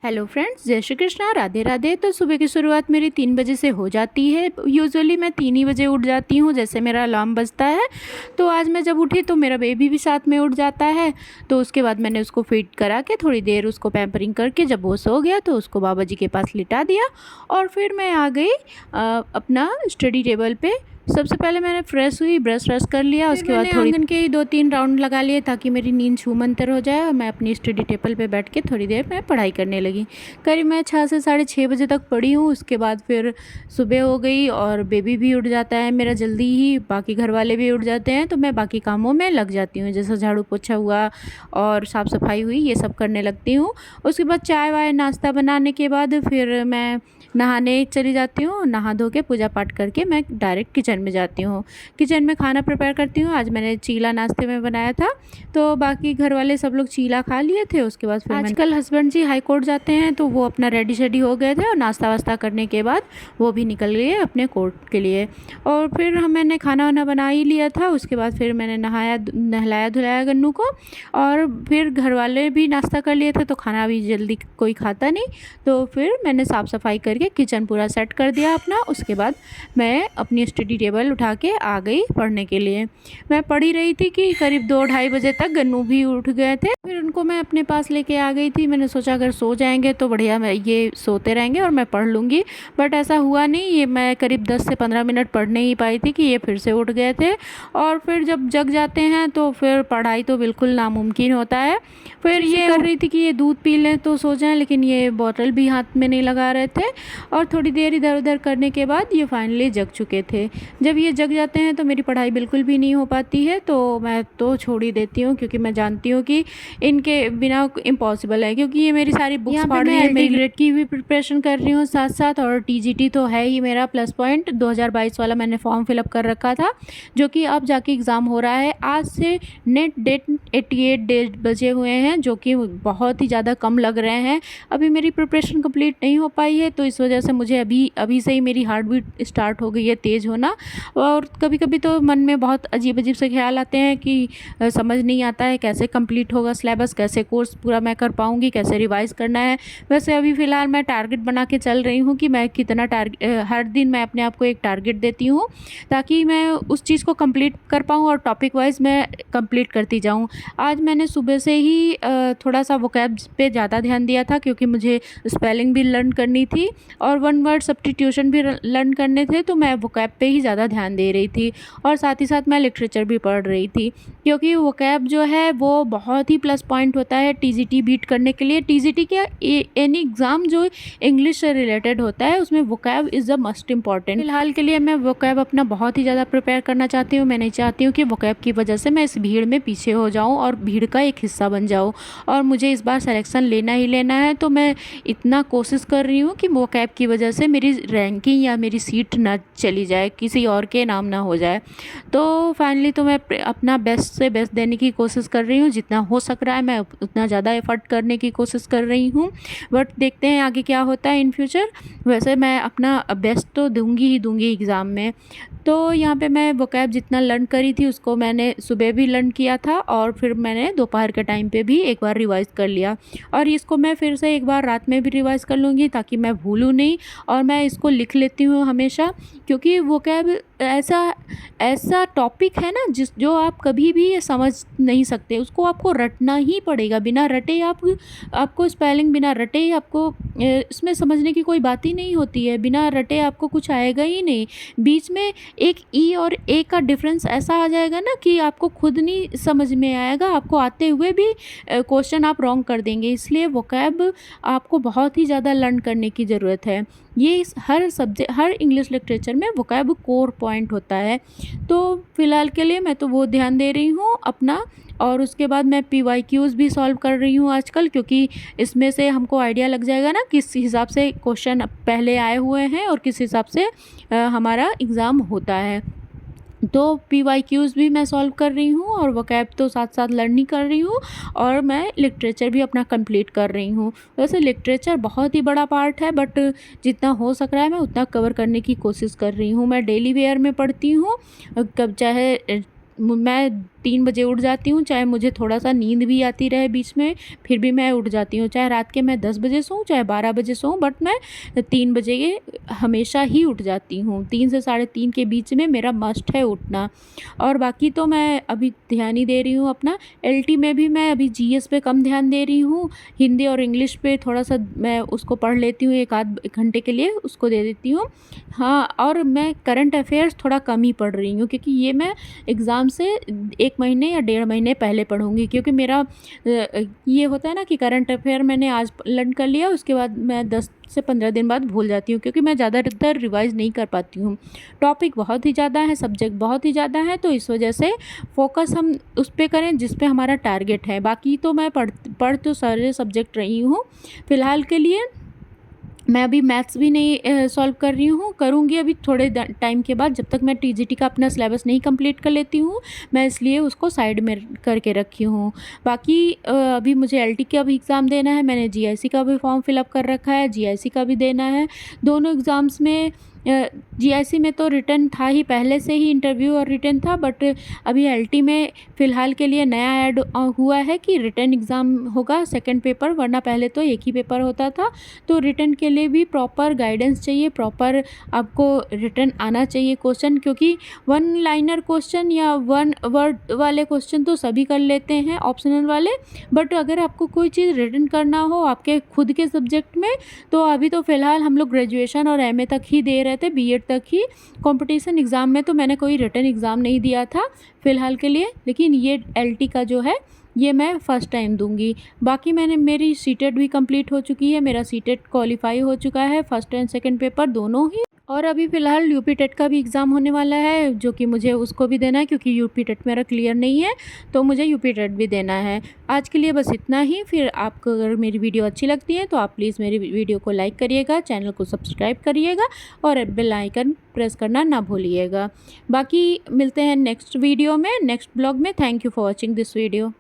Hello friends, जय श्री कृष्णा, राधे राधे। तो सुबह की शुरुआत मेरी 3 बजे से हो जाती है। यूजुअली मैं 3 ही बजे उठ जाती हूँ, जैसे मेरा अलार्म बजता है। तो आज मैं जब उठी तो मेरा बेबी भी साथ में उठ जाता है। तो उसके बाद मैंने उसको फीड करा के थोड़ी देर उसको पैम्परिंग करके जब वो सो गया तो उसको बाबा जी के पास लिटा दिया और फिर मैं आ गई अपना स्टडी टेबल पे। सबसे पहले मैंने फ्रेश हुई, ब्रश व्रश कर लिया। उसके बाद थोड़ी आंगन के ही 2-3 राउंड लगा लिए ताकि मेरी नींद छूमंतर हो जाए और मैं अपनी स्टडी टेबल पे बैठ के थोड़ी देर मैं पढ़ाई करने लगी। करीब मैं 6 से साढ़े 6 बजे तक पढ़ी हूँ। उसके बाद फिर सुबह हो गई और बेबी भी उठ जाता है मेरा जल्दी ही, बाकी घर वाले भी उठ जाते हैं तो मैं बाकी कामों में लग जाती हूँ, जैसे झाड़ू पोछा हुआ और साफ़ सफाई हुई, ये सब करने लगती हूँ। उसके बाद चाय वाय नाश्ता बनाने के बाद फिर मैं नहाने चली जाती हूँ। नहा धो के पूजा पाठ करके मैं डायरेक्ट किचन में जाती हूँ। किचन में खाना प्रिपेयर करती हूँ। आज मैंने चीला नाश्ते में बनाया था, तो बाकी घर वाले सब लोग चीला खा लिए थे। उसके बाद फिर आजकल हस्बैंड जी हाई कोर्ट जाते हैं तो वो अपना रेडी शेडी हो गए थे और नाश्ता वास्ता करने के बाद वो भी निकल गए अपने कोर्ट के लिए। और फिर मैंने खाना वाना बना ही लिया था। उसके बाद फिर मैंने नहलाया धुलाया गन्नू को और फिर घर वाले भी नाश्ता कर लिए थे तो खाना भी जल्दी कोई खाता नहीं। तो फिर मैंने साफ़ सफाई करके किचन पूरा सेट कर दिया अपना। उसके बाद मैं अपनी स्टडी टेबल उठा के आ गई पढ़ने के लिए। मैं पढ़ ही रही थी कि करीब 2-2:30 बजे तक गन्नू भी उठ गए थे। फिर उनको मैं अपने पास लेके आ गई थी। मैंने सोचा अगर सो जाएंगे तो बढ़िया, मैं ये सोते रहेंगे और मैं पढ़ लूँगी, बट ऐसा हुआ नहीं। ये मैं करीब 10 से 15 मिनट पढ़ नहीं पाई थी कि ये फिर से उठ गए थे। और फिर जब जग जाते हैं तो फिर पढ़ाई तो बिल्कुल नामुमकिन होता है। फिर ये कर रही थी कि ये दूध पी लें तो सो जाएं, लेकिन ये बोतल भी हाथ में नहीं लगा रहे थे। और थोड़ी देर इधर उधर करने के बाद ये फाइनली जग चुके थे। जब ये जग जाते हैं तो मेरी पढ़ाई बिल्कुल भी नहीं हो पाती है, तो मैं तो छोड़ ही देती हूँ क्योंकि मैं जानती हूँ कि इनके बिना इम्पॉसिबल है। क्योंकि ये मेरी सारी बुक्स पढ़ रही है, मेरी ग्रेड की भी प्रिपरेशन कर रही हूँ साथ साथ, और टीजीटी तो है ही मेरा प्लस पॉइंट। 2022 वाला मैंने फॉर्म फिलअप कर रखा था जो कि अब जाके एग्ज़ाम हो रहा है। आज से नेट डेट 88 डेज बचे हुए हैं जो कि बहुत ही ज़्यादा कम लग रहे हैं। अभी मेरी प्रिपरेशन कंप्लीट नहीं हो पाई है तो इस वजह से मुझे अभी से ही मेरी हार्ट बीट स्टार्ट हो गई है तेज़ होना। और कभी कभी तो मन में बहुत अजीब अजीब से ख्याल आते हैं कि समझ नहीं आता है कैसे कंप्लीट होगा सिलेबस, कैसे कोर्स पूरा मैं कर पाऊँगी, कैसे रिवाइज़ करना है। वैसे अभी फ़िलहाल मैं टारगेट बना के चल रही हूँ कि मैं कितना हर दिन मैं अपने आप को एक टारगेट देती हूँ ताकि मैं उस चीज़ को कंप्लीट कर पाऊँ और टॉपिक वाइज मैं कंप्लीट करती जाऊँ। आज मैंने सुबह से ही थोड़ा सा वोकैब्स पे ज़्यादा ध्यान दिया था क्योंकि मुझे स्पेलिंग भी लर्न करनी थी और वन वर्ड सब्स्टिट्यूशन भी लर्न करने थे, तो मैं वोकैब पे ही ज़्यादा ध्यान दे रही थी। और साथ ही साथ मैं लिटरेचर भी पढ़ रही थी क्योंकि वोकैब जो है वो बहुत ही प्लस पॉइंट होता है टीजीटी बीट करने के लिए। टीजीटी क्या, एनी एग्ज़ाम जो इंग्लिश से रिलेटेड होता है उसमें vocab is the must important. फिलहाल के लिए मैं वोकैब अपना बहुत ही ज़्यादा प्रिपेयर करना चाहती हूँ। मैं नहीं चाहती हूँ कि वोकैब की वजह से मैं इस भीड़ में पीछे हो जाऊँ और भीड़ का एक हिस्सा बन जाऊँ। और मुझे इस बार सिलेक्शन लेना ही लेना है, तो मैं इतना कोशिश कर रही हूँ कि वोकैब की वजह से मेरी रैंकिंग या मेरी सीट ना चली जाए, किसी और के नाम ना हो जाए। तो फाइनली तो मैं अपना बेस्ट से बेस्ट देने की कोशिश कर रही हूँ। जितना हो सक रहा है मैं उतना ज़्यादा एफर्ट करने की कोशिश कर रही हूँ, बट देखते हैं आगे क्या होता है इन फ्यूचर। वैसे मैं अपना बेस्ट तो दूंगी ही दूंगी एग्ज़ाम में। तो यहाँ पे मैं वोकैब जितना लर्न करी थी उसको मैंने सुबह भी लर्न किया था और फिर मैंने दोपहर के टाइम पे भी एक बार रिवाइज़ कर लिया और इसको मैं फिर से एक बार रात में भी रिवाइज़ कर लूँगी ताकि मैं भूलूँ नहीं। और मैं इसको लिख लेती हूँ हमेशा क्योंकि वोकैब ऐसा टॉपिक है ना जो आप कभी भी ये समझ नहीं सकते, उसको आपको रटना ही पड़ेगा। बिना रटे आपको स्पेलिंग बिना रटे आपको इसमें समझने की कोई बात ही नहीं होती है। बिना रटे आपको कुछ आएगा ही नहीं। बीच में एक ई और ए का डिफरेंस ऐसा आ जाएगा ना कि आपको खुद नहीं समझ में आएगा, आपको आते हुए भी क्वेश्चन आप रॉन्ग कर देंगे। इसलिए वोकैब आपको बहुत ही ज़्यादा लर्न करने की ज़रूरत है। ये हर इंग्लिश लिटरेचर में वोकैब कोर पॉइंट होता है। तो फ़िलहाल के लिए मैं तो वो ध्यान दे रही हूँ अपना। और उसके बाद मैं पीवाईक्यूज़ भी सॉल्व कर रही हूँ आजकल, क्योंकि इसमें से हमको आइडिया लग जाएगा ना किस हिसाब से क्वेश्चन पहले आए हुए हैं और किस हिसाब से हमारा एग्ज़ाम होता है। तो पीवाईक्यूज़ भी मैं सॉल्व कर रही हूँ और वोकैब तो साथ साथ लर्न ही कर रही हूँ और मैं लिटरेचर भी अपना कंप्लीट कर रही हूँ। वैसे लिटरेचर बहुत ही बड़ा पार्ट है, बट जितना हो सक रहा है मैं उतना कवर करने की कोशिश कर रही हूँ। मैं डेली वेयर में पढ़ती हूँ, कब चाहे मैं 3 बजे उठ जाती हूँ, चाहे मुझे थोड़ा-सा नींद भी आती रहे बीच में, फिर भी मैं उठ जाती हूँ। चाहे रात के मैं 10 बजे सोऊँ, चाहे 12 बजे सोऊँ, बट मैं 3 बजे हमेशा ही उठ जाती हूँ। 3 से साढ़े 3 के बीच में मेरा मस्ट है उठना। और बाकी तो मैं अभी ध्यान ही दे रही हूँ अपना, एलटी में भी मैं अभी जीएस पे कम ध्यान दे रही हूँ, हिंदी और इंग्लिश पे थोड़ा-सा मैं उसको पढ़ लेती हूँ, 1 आध घंटे के लिए उसको दे देती हूँ। हाँ, और मैं करंट अफ़ेयर्स थोड़ा कम ही पढ़ रही हूँ, क्योंकि ये मैं एग्ज़ाम से 1 महीने या 1.5 महीने पहले पढ़ूँगी, क्योंकि मेरा ये होता है ना कि करंट अफ़ेयर मैंने आज लर्न कर लिया, उसके बाद मैं 10 से 15 दिन बाद भूल जाती हूँ, क्योंकि मैं ज़्यादातर रिवाइज़ नहीं कर पाती हूँ। टॉपिक बहुत ही ज़्यादा है, सब्जेक्ट बहुत ही ज़्यादा है, तो इस वजह से फ़ोकस हम उस पे करें जिस पे हमारा टारगेट है। बाकी तो मैं पढ़ तो सारे सब्जेक्ट रही हूँ। फ़िलहाल के लिए मैं अभी मैथ्स भी नहीं सॉल्व कर रही हूँ, करूँगी अभी थोड़े टाइम के बाद, जब तक मैं टीजीटी का अपना सिलेबस नहीं कंप्लीट कर लेती हूँ, मैं इसलिए उसको साइड में करके रखी हूँ। बाकी अभी मुझे एलटी का भी एग्ज़ाम देना है, मैंने जीआईसी का भी फॉर्म फिलअप कर रखा है, जीआईसी का भी देना है। दोनों एग्ज़ाम्स में जीआईसी में तो रिटन था ही, पहले से ही इंटरव्यू और रिटन था, बट अभी एलटी में फ़िलहाल के लिए नया ऐड हुआ है कि रिटन एग्ज़ाम होगा, सेकंड पेपर, वरना पहले तो एक ही पेपर होता था। तो रिटन के लिए भी प्रॉपर गाइडेंस चाहिए, प्रॉपर आपको रिटन आना चाहिए क्वेश्चन, क्योंकि वन लाइनर क्वेश्चन या वन वर्ड वाले क्वेश्चन तो सभी कर लेते हैं ऑप्शनल वाले, बट अगर आपको कोई चीज़ रिटन करना हो आपके खुद के सब्जेक्ट में, तो अभी तो फ़िलहाल हम लोग ग्रेजुएशन और एमए तक ही दे रहे थे, बीएड तक ही। कंपटीशन एग्ज़ाम में तो मैंने कोई रिटन एग्ज़ाम नहीं दिया था फ़िलहाल के लिए, लेकिन ये एलटी का जो है ये मैं फ़र्स्ट टाइम दूँगी। बाकी मेरी सीटेट भी कंप्लीट हो चुकी है, मेरा सीटेट क्वालीफाई हो चुका है, फर्स्ट एंड सेकंड पेपर दोनों ही। और अभी फ़िलहाल यूपी टेट का भी एग्ज़ाम होने वाला है, जो कि मुझे उसको भी देना है, क्योंकि यूपी टेट मेरा क्लियर नहीं है, तो मुझे यूपी टेट भी देना है। आज के लिए बस इतना ही। फिर आपको अगर मेरी वीडियो अच्छी लगती है तो आप प्लीज़ मेरी वीडियो को लाइक करिएगा, चैनल को सब्सक्राइब करिएगा और बेल आइकन प्रेस करना ना भूलिएगा। बाकी मिलते हैं नेक्स्ट वीडियो में, नेक्स्ट ब्लॉग में। Thank you for watching this video.